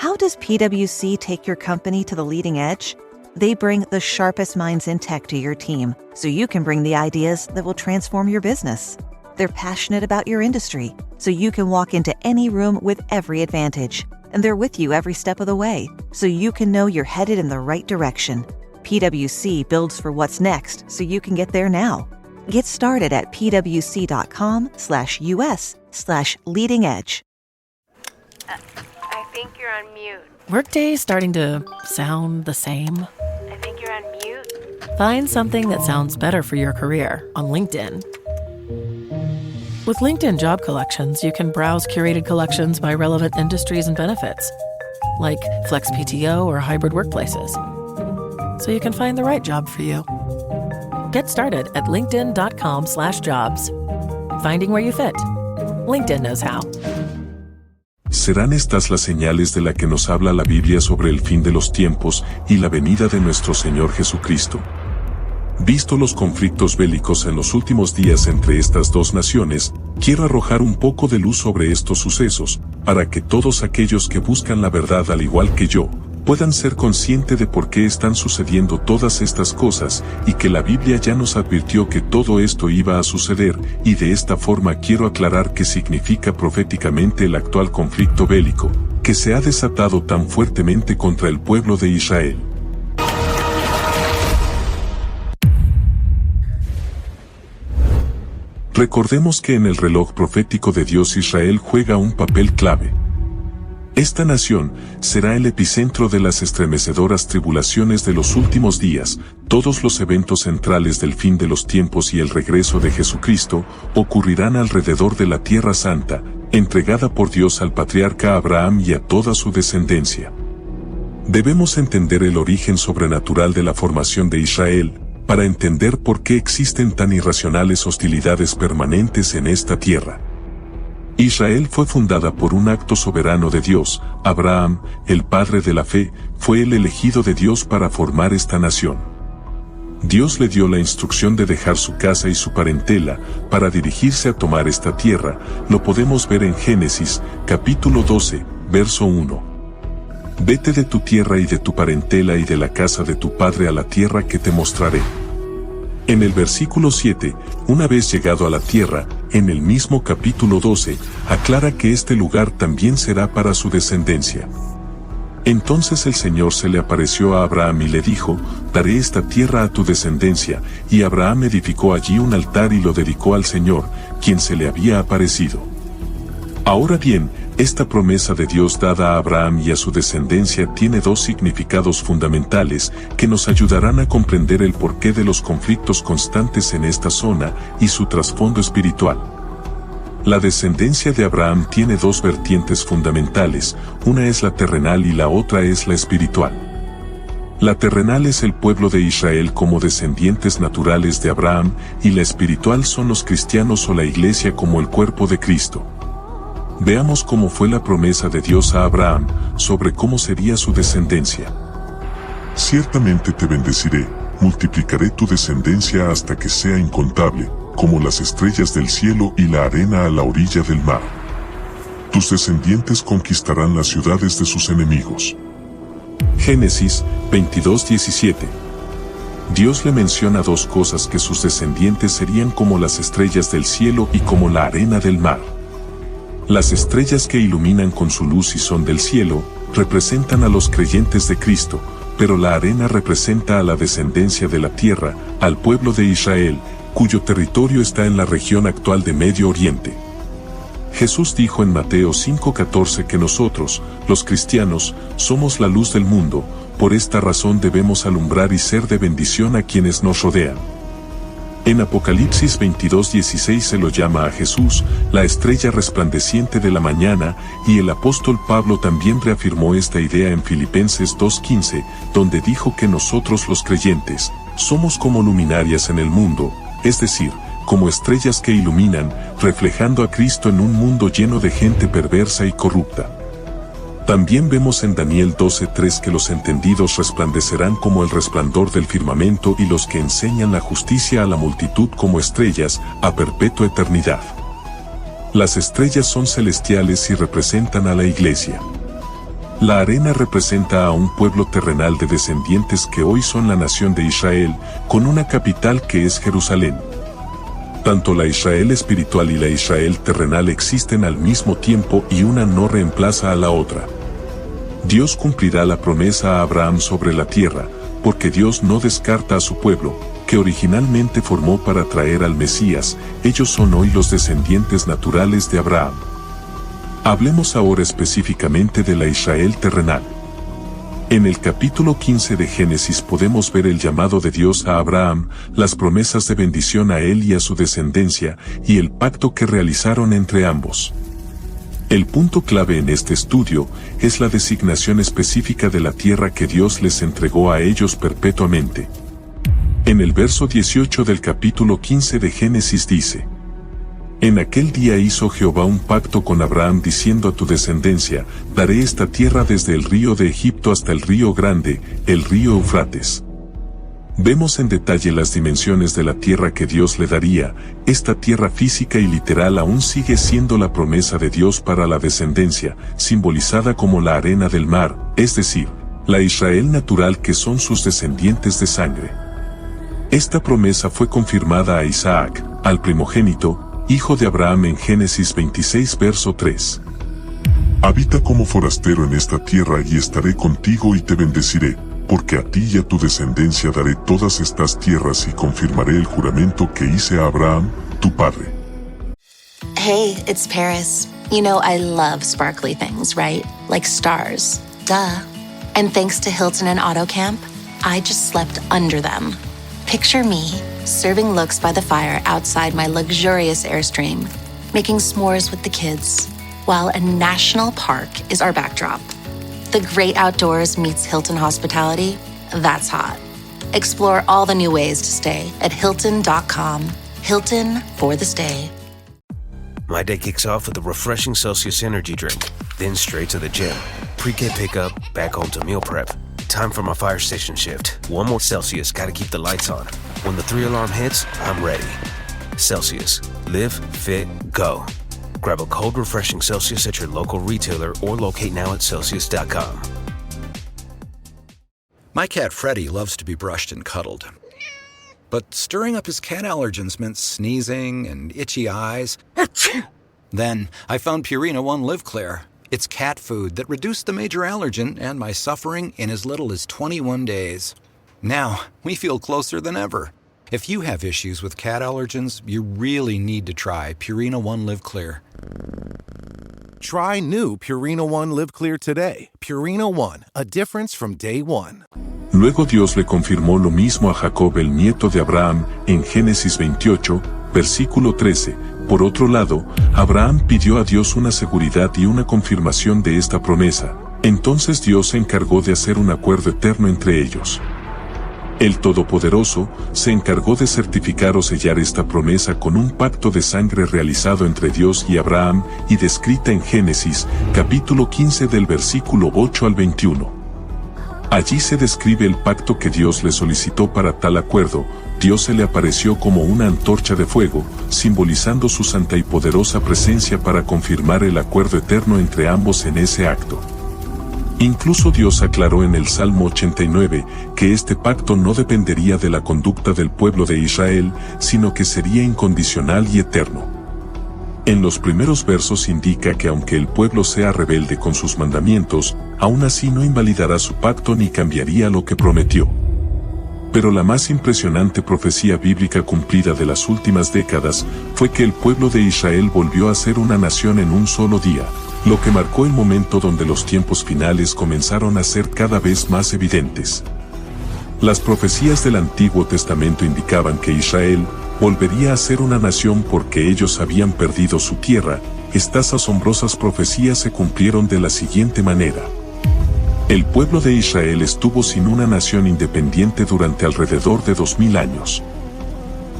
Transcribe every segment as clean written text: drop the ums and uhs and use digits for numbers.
How does PwC take your company to the leading edge? They bring the sharpest minds in tech to your team, so you can bring the ideas that will transform your business. They're passionate about your industry, so you can walk into any room with every advantage. And they're with you every step of the way, so you can know you're headed in the right direction. PwC builds for what's next, so you can get there now. Get started at pwc.com/us/leading edge. I think you're on mute. Workday starting to sound the same? I think you're on mute. Find something that sounds better for your career on LinkedIn. With LinkedIn Job Collections, you can browse curated collections by relevant industries and benefits, like flex PTO or hybrid workplaces, so you can find the right job for you. Get started at linkedin.com/jobs. Finding where you fit. LinkedIn knows how. ¿Serán estas las señales de la que nos habla la Biblia sobre el fin de los tiempos y la venida de nuestro Señor Jesucristo? Visto los conflictos bélicos en los últimos días entre estas dos naciones, quiero arrojar un poco de luz sobre estos sucesos, para que todos aquellos que buscan la verdad al igual que yo, puedan ser conscientes de por qué están sucediendo todas estas cosas y que la Biblia ya nos advirtió que todo esto iba a suceder, y de esta forma quiero aclarar qué significa proféticamente el actual conflicto bélico, que se ha desatado tan fuertemente contra el pueblo de Israel. Recordemos que en el reloj profético de Dios Israel juega un papel clave. Esta nación será el epicentro de las estremecedoras tribulaciones de los últimos días. Todos los eventos centrales del fin de los tiempos y el regreso de Jesucristo ocurrirán alrededor de la Tierra Santa, entregada por Dios al patriarca Abraham y a toda su descendencia. Debemos entender el origen sobrenatural de la formación de Israel, para entender por qué existen tan irracionales hostilidades permanentes en esta tierra. Israel fue fundada por un acto soberano de Dios. Abraham, el padre de la fe, fue el elegido de Dios para formar esta nación. Dios le dio la instrucción de dejar su casa y su parentela, para dirigirse a tomar esta tierra. Lo podemos ver en Génesis, capítulo 12, verso 1. Vete de tu tierra y de tu parentela y de la casa de tu padre a la tierra que te mostraré. En el versículo 7, una vez llegado a la tierra, en el mismo capítulo 12, aclara que este lugar también será para su descendencia. Entonces el Señor se le apareció a Abraham y le dijo, daré esta tierra a tu descendencia, y Abraham edificó allí un altar y lo dedicó al Señor, quien se le había aparecido. Ahora bien, esta promesa de Dios dada a Abraham y a su descendencia tiene dos significados fundamentales que nos ayudarán a comprender el porqué de los conflictos constantes en esta zona y su trasfondo espiritual. La descendencia de Abraham tiene dos vertientes fundamentales, una es la terrenal y la otra es la espiritual. La terrenal es el pueblo de Israel como descendientes naturales de Abraham, y la espiritual son los cristianos o la iglesia como el cuerpo de Cristo. Veamos cómo fue la promesa de Dios a Abraham, sobre cómo sería su descendencia. Ciertamente te bendeciré, multiplicaré tu descendencia hasta que sea incontable, como las estrellas del cielo y la arena a la orilla del mar. Tus descendientes conquistarán las ciudades de sus enemigos. Génesis 22:17. Dios le menciona dos cosas: que sus descendientes serían como las estrellas del cielo y como la arena del mar. Las estrellas que iluminan con su luz y son del cielo, representan a los creyentes de Cristo, pero la arena representa a la descendencia de la tierra, al pueblo de Israel, cuyo territorio está en la región actual de Medio Oriente. Jesús dijo en Mateo 5:14 que nosotros, los cristianos, somos la luz del mundo. Por esta razón debemos alumbrar y ser de bendición a quienes nos rodean. En Apocalipsis 22:16 se lo llama a Jesús, la estrella resplandeciente de la mañana, y el apóstol Pablo también reafirmó esta idea en Filipenses 2:15, donde dijo que nosotros los creyentes, somos como luminarias en el mundo, es decir, como estrellas que iluminan, reflejando a Cristo en un mundo lleno de gente perversa y corrupta. También vemos en Daniel 12:3 que los entendidos resplandecerán como el resplandor del firmamento y los que enseñan la justicia a la multitud como estrellas, a perpetua eternidad. Las estrellas son celestiales y representan a la iglesia. La arena representa a un pueblo terrenal de descendientes que hoy son la nación de Israel, con una capital que es Jerusalén. Tanto la Israel espiritual y la Israel terrenal existen al mismo tiempo y una no reemplaza a la otra. Dios cumplirá la promesa a Abraham sobre la tierra, porque Dios no descarta a su pueblo, que originalmente formó para traer al Mesías. Ellos son hoy los descendientes naturales de Abraham. Hablemos ahora específicamente de la Israel terrenal. En el capítulo 15 de Génesis podemos ver el llamado de Dios a Abraham, las promesas de bendición a él y a su descendencia, y el pacto que realizaron entre ambos. El punto clave en este estudio es la designación específica de la tierra que Dios les entregó a ellos perpetuamente. En el verso 18 del capítulo 15 de Génesis dice: En aquel día hizo Jehová un pacto con Abraham diciendo a tu descendencia, daré esta tierra desde el río de Egipto hasta el río grande, el río Eufrates. Vemos en detalle las dimensiones de la tierra que Dios le daría. Esta tierra física y literal aún sigue siendo la promesa de Dios para la descendencia, simbolizada como la arena del mar, es decir, la Israel natural que son sus descendientes de sangre. Esta promesa fue confirmada a Isaac, al primogénito, hijo de Abraham en Génesis 26 verso 3. Habita como forastero en esta tierra y estaré contigo y te bendeciré, porque a ti y a tu descendencia daré todas estas tierras y confirmaré el juramento que hice a Abraham, tu padre. Hey, it's Paris. You know I love sparkly things, right? Like stars. Duh. And thanks to Hilton and AutoCamp, I just slept under them. Picture me, serving looks by the fire outside my luxurious Airstream, making s'mores with the kids, while a national park is our backdrop. The great outdoors meets Hilton hospitality. That's hot. Explore all the new ways to stay at Hilton.com. Hilton for the stay. My day kicks off with a refreshing Celsius energy drink, then straight to the gym. Pre-K pickup, back home to meal prep. Time for my fire station shift. One more Celsius, gotta keep the lights on. When the 3-alarm hits, I'm ready. Celsius. Live, fit, go. Grab a cold, refreshing Celsius at your local retailer or locate now at Celsius.com. My cat Freddie loves to be brushed and cuddled. But stirring up his cat allergens meant sneezing and itchy eyes. Then I found Purina One Live Clear. It's cat food that reduced the major allergen and my suffering in as little as 21 days. Now, we feel closer than ever. If you have issues with cat allergens, you really need to try Purina One Live Clear. Try new Purina One Live Clear today. Purina One, a difference from day one. Luego Dios le confirmó lo mismo a Jacob, el nieto de Abraham, en Génesis 28, versículo 13. Por otro lado, Abraham pidió a Dios una seguridad y una confirmación de esta promesa. Entonces Dios se encargó de hacer un acuerdo eterno entre ellos. El Todopoderoso se encargó de certificar o sellar esta promesa con un pacto de sangre realizado entre Dios y Abraham y descrita en Génesis, capítulo 15 del versículo 8 al 21. Allí se describe el pacto que Dios le solicitó para tal acuerdo. Dios se le apareció como una antorcha de fuego, simbolizando su santa y poderosa presencia para confirmar el acuerdo eterno entre ambos en ese acto. Incluso Dios aclaró en el Salmo 89 que este pacto no dependería de la conducta del pueblo de Israel, sino que sería incondicional y eterno. En los primeros versos indica que aunque el pueblo sea rebelde con sus mandamientos, aún así no invalidará su pacto ni cambiaría lo que prometió. Pero la más impresionante profecía bíblica cumplida de las últimas décadas fue que el pueblo de Israel volvió a ser una nación en un solo día, lo que marcó el momento donde los tiempos finales comenzaron a ser cada vez más evidentes. Las profecías del Antiguo Testamento indicaban que Israel volvería a ser una nación porque ellos habían perdido su tierra. Estas asombrosas profecías se cumplieron de la siguiente manera. El pueblo de Israel estuvo sin una nación independiente durante alrededor de 2000 años.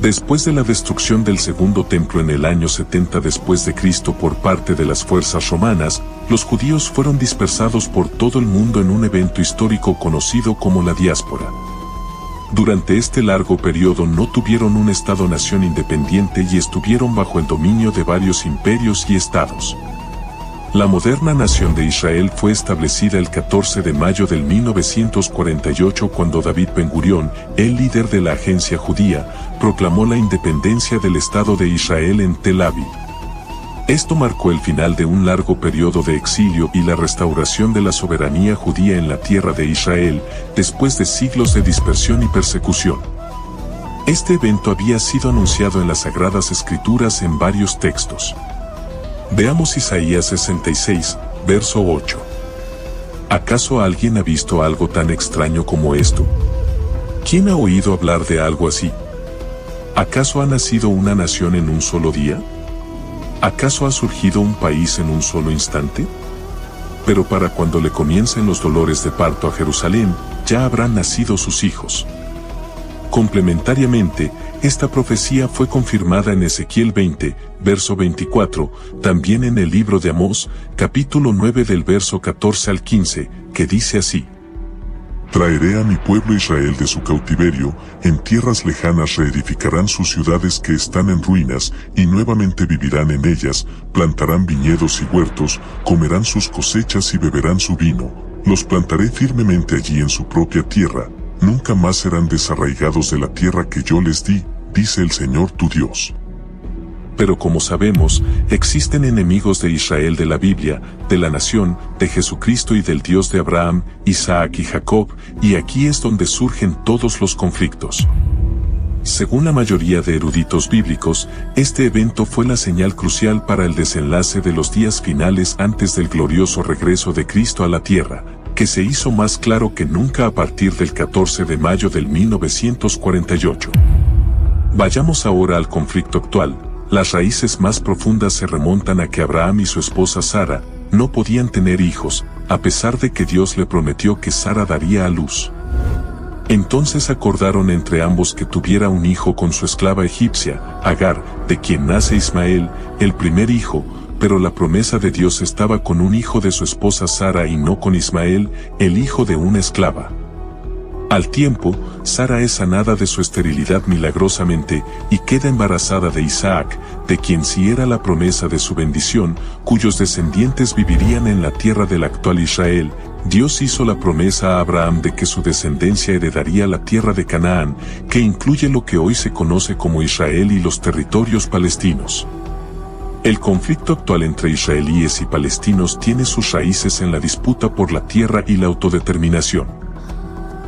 Después de la destrucción del segundo templo en el año 70 después de Cristo por parte de las fuerzas romanas, los judíos fueron dispersados por todo el mundo en un evento histórico conocido como la diáspora. Durante este largo periodo no tuvieron un Estado-nación independiente y estuvieron bajo el dominio de varios imperios y estados. La moderna nación de Israel fue establecida el 14 de mayo del 1948 cuando David Ben-Gurión, el líder de la agencia judía, proclamó la independencia del Estado de Israel en Tel Aviv. Esto marcó el final de un largo periodo de exilio y la restauración de la soberanía judía en la tierra de Israel, después de siglos de dispersión y persecución. Este evento había sido anunciado en las Sagradas Escrituras en varios textos. Veamos Isaías 66, verso 8. ¿Acaso alguien ha visto algo tan extraño como esto? ¿Quién ha oído hablar de algo así? ¿Acaso ha nacido una nación en un solo día? ¿Acaso ha surgido un país en un solo instante? Pero para cuando le comiencen los dolores de parto a Jerusalén, ya habrán nacido sus hijos. Complementariamente, esta profecía fue confirmada en Ezequiel 20, verso 24, también en el libro de Amós, capítulo 9 del verso 14 al 15, que dice así: Traeré a mi pueblo Israel de su cautiverio, en tierras lejanas reedificarán sus ciudades que están en ruinas, y nuevamente vivirán en ellas, plantarán viñedos y huertos, comerán sus cosechas y beberán su vino, los plantaré firmemente allí en su propia tierra, nunca más serán desarraigados de la tierra que yo les di, dice el Señor tu Dios. Pero como sabemos, existen enemigos de Israel de la Biblia, de la nación, de Jesucristo y del Dios de Abraham, Isaac y Jacob, y aquí es donde surgen todos los conflictos. Según la mayoría de eruditos bíblicos, este evento fue la señal crucial para el desenlace de los días finales antes del glorioso regreso de Cristo a la tierra, que se hizo más claro que nunca a partir del 14 de mayo del 1948. Vayamos ahora al conflicto actual. Las raíces más profundas se remontan a que Abraham y su esposa Sara no podían tener hijos, a pesar de que Dios le prometió que Sara daría a luz. Entonces acordaron entre ambos que tuviera un hijo con su esclava egipcia, Agar, de quien nace Ismael, el primer hijo, pero la promesa de Dios estaba con un hijo de su esposa Sara y no con Ismael, el hijo de una esclava. Al tiempo, Sara es sanada de su esterilidad milagrosamente y queda embarazada de Isaac, de quien sí era la promesa de su bendición, cuyos descendientes vivirían en la tierra del actual Israel. Dios hizo la promesa a Abraham de que su descendencia heredaría la tierra de Canaán, que incluye lo que hoy se conoce como Israel y los territorios palestinos. El conflicto actual entre israelíes y palestinos tiene sus raíces en la disputa por la tierra y la autodeterminación.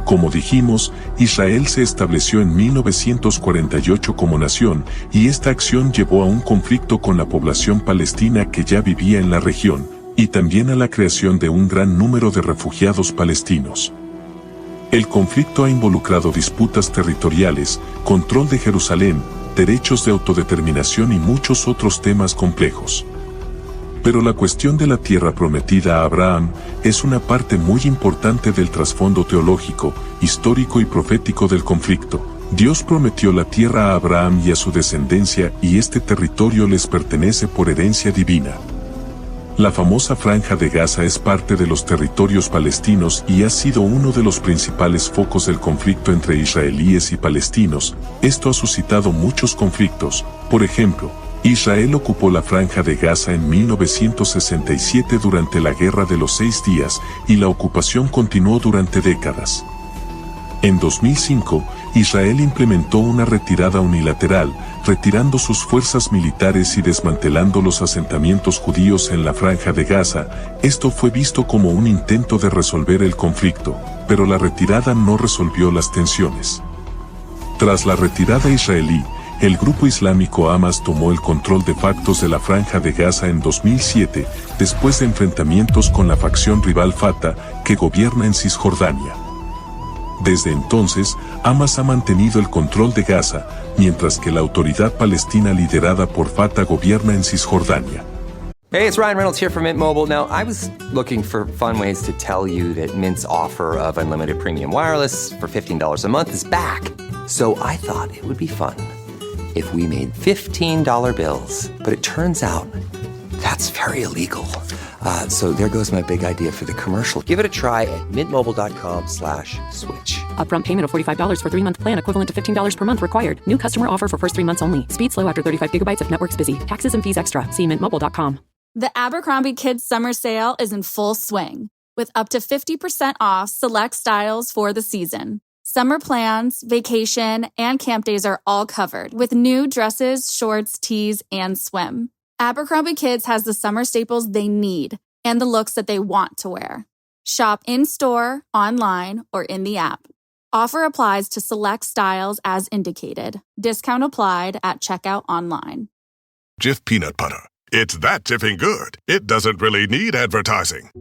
Como dijimos, Israel se estableció en 1948 como nación, y esta acción llevó a un conflicto con la población palestina que ya vivía en la región, y también a la creación de un gran número de refugiados palestinos. El conflicto ha involucrado disputas territoriales, control de Jerusalén, derechos de autodeterminación y muchos otros temas complejos. Pero la cuestión de la tierra prometida a Abraham es una parte muy importante del trasfondo teológico, histórico y profético del conflicto. Dios prometió la tierra a Abraham y a su descendencia, y este territorio les pertenece por herencia divina. La famosa Franja de Gaza es parte de los territorios palestinos y ha sido uno de los principales focos del conflicto entre israelíes y palestinos. Esto ha suscitado muchos conflictos. Por ejemplo, Israel ocupó la Franja de Gaza en 1967 durante la Guerra de los 6 días, y la ocupación continuó durante décadas. En 2005, Israel implementó una retirada unilateral, retirando sus fuerzas militares y desmantelando los asentamientos judíos en la Franja de Gaza. Esto fue visto como un intento de resolver el conflicto, pero la retirada no resolvió las tensiones. Tras la retirada israelí, el grupo islámico Hamas tomó el control de facto de la Franja de Gaza en 2007, después de enfrentamientos con la facción rival Fatah, que gobierna en Cisjordania. Desde entonces, Hamas ha mantenido el control de Gaza, mientras que la autoridad palestina liderada por Fatah gobierna en Cisjordania. Hey, it's Ryan Reynolds here from Mint Mobile. Now, I was looking for fun ways to tell you that Mint's offer of unlimited premium wireless for $15 a month is back. So I thought it would be fun if we made $15 bills. But it turns out that's very illegal. So there goes my big idea for the commercial. Give it a try at mintmobile.com/switch. Upfront payment of $45 for 3-month plan equivalent to $15 per month required. New customer offer for first 3 months only. Speed slow after 35 gigabytes if network's busy. Taxes and fees extra. See mintmobile.com. The Abercrombie Kids Summer Sale is in full swing, with up to 50% off select styles for the season. Summer plans, vacation, and camp days are all covered, with new dresses, shorts, tees, and swim. Abercrombie Kids has the summer staples they need and the looks that they want to wear. Shop in-store, online, or in the app. Offer applies to select styles as indicated. Discount applied at checkout online. Jif peanut butter. It's that jiffing good, it doesn't really need advertising.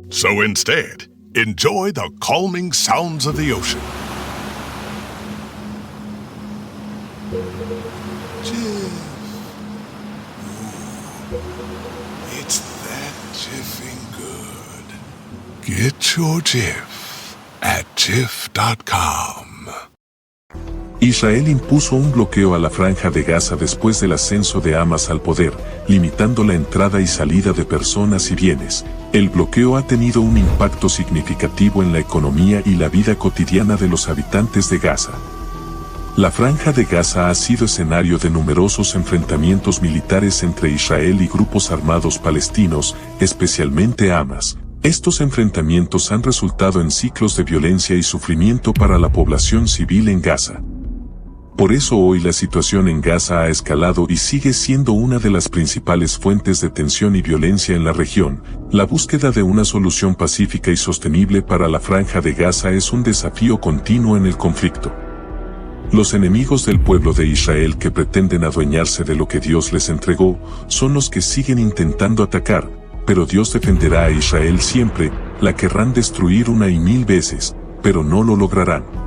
So instead, enjoy the calming sounds of the ocean. Jif. Ooh, it's that jiffing good. Get your Jif at jif.com. Israel impuso un bloqueo a la Franja de Gaza después del ascenso de Hamas al poder, limitando la entrada y salida de personas y bienes. El bloqueo ha tenido un impacto significativo en la economía y la vida cotidiana de los habitantes de Gaza. La Franja de Gaza ha sido escenario de numerosos enfrentamientos militares entre Israel y grupos armados palestinos, especialmente Hamas. Estos enfrentamientos han resultado en ciclos de violencia y sufrimiento para la población civil en Gaza. Por eso hoy la situación en Gaza ha escalado y sigue siendo una de las principales fuentes de tensión y violencia en la región. La búsqueda de una solución pacífica y sostenible para la Franja de Gaza es un desafío continuo en el conflicto. Los enemigos del pueblo de Israel que pretenden adueñarse de lo que Dios les entregó, son los que siguen intentando atacar, pero Dios defenderá a Israel siempre. La querrán destruir una y mil veces, pero no lo lograrán.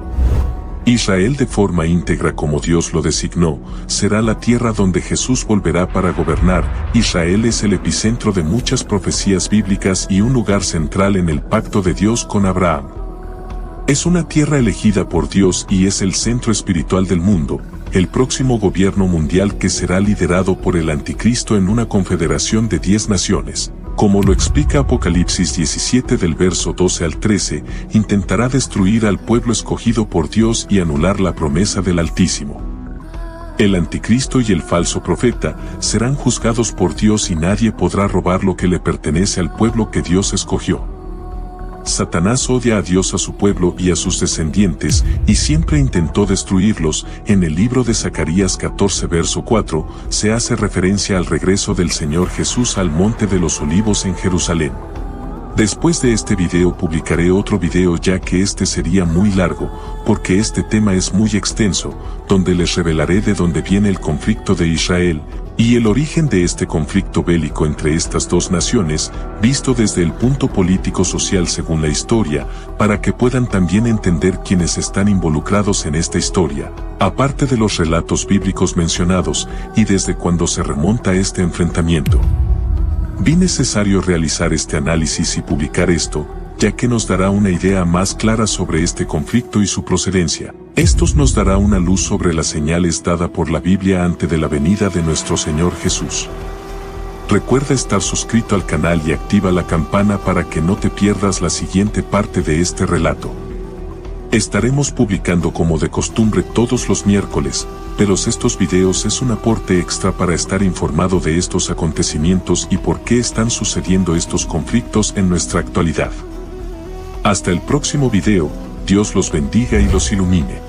Israel, de forma íntegra como Dios lo designó, será la tierra donde Jesús volverá para gobernar. Israel es el epicentro de muchas profecías bíblicas y un lugar central en el pacto de Dios con Abraham. Es una tierra elegida por Dios y es el centro espiritual del mundo, el próximo gobierno mundial que será liderado por el Anticristo en una confederación de 10 naciones. Como lo explica Apocalipsis 17 del verso 12 al 13, intentará destruir al pueblo escogido por Dios y anular la promesa del Altísimo. El Anticristo y el falso profeta serán juzgados por Dios y nadie podrá robar lo que le pertenece al pueblo que Dios escogió. Satanás odia a Dios, a su pueblo y a sus descendientes, y siempre intentó destruirlos. En el libro de Zacarías 14 verso 4, se hace referencia al regreso del Señor Jesús al Monte de los Olivos en Jerusalén. Después de este video publicaré otro video, ya que este sería muy largo, porque este tema es muy extenso, donde les revelaré de dónde viene el conflicto de Israel, y el origen de este conflicto bélico entre estas dos naciones, visto desde el punto político-social según la historia, para que puedan también entender quiénes están involucrados en esta historia, aparte de los relatos bíblicos mencionados, y desde cuándo se remonta este enfrentamiento. Vi necesario realizar este análisis y publicar esto, ya que nos dará una idea más clara sobre este conflicto y su procedencia. Esto nos dará una luz sobre las señales dadas por la Biblia antes de la venida de nuestro Señor Jesús. Recuerda estar suscrito al canal y activa la campana para que no te pierdas la siguiente parte de este relato. Estaremos publicando como de costumbre todos los miércoles, pero estos videos es un aporte extra para estar informado de estos acontecimientos y por qué están sucediendo estos conflictos en nuestra actualidad. Hasta el próximo video, Dios los bendiga y los ilumine.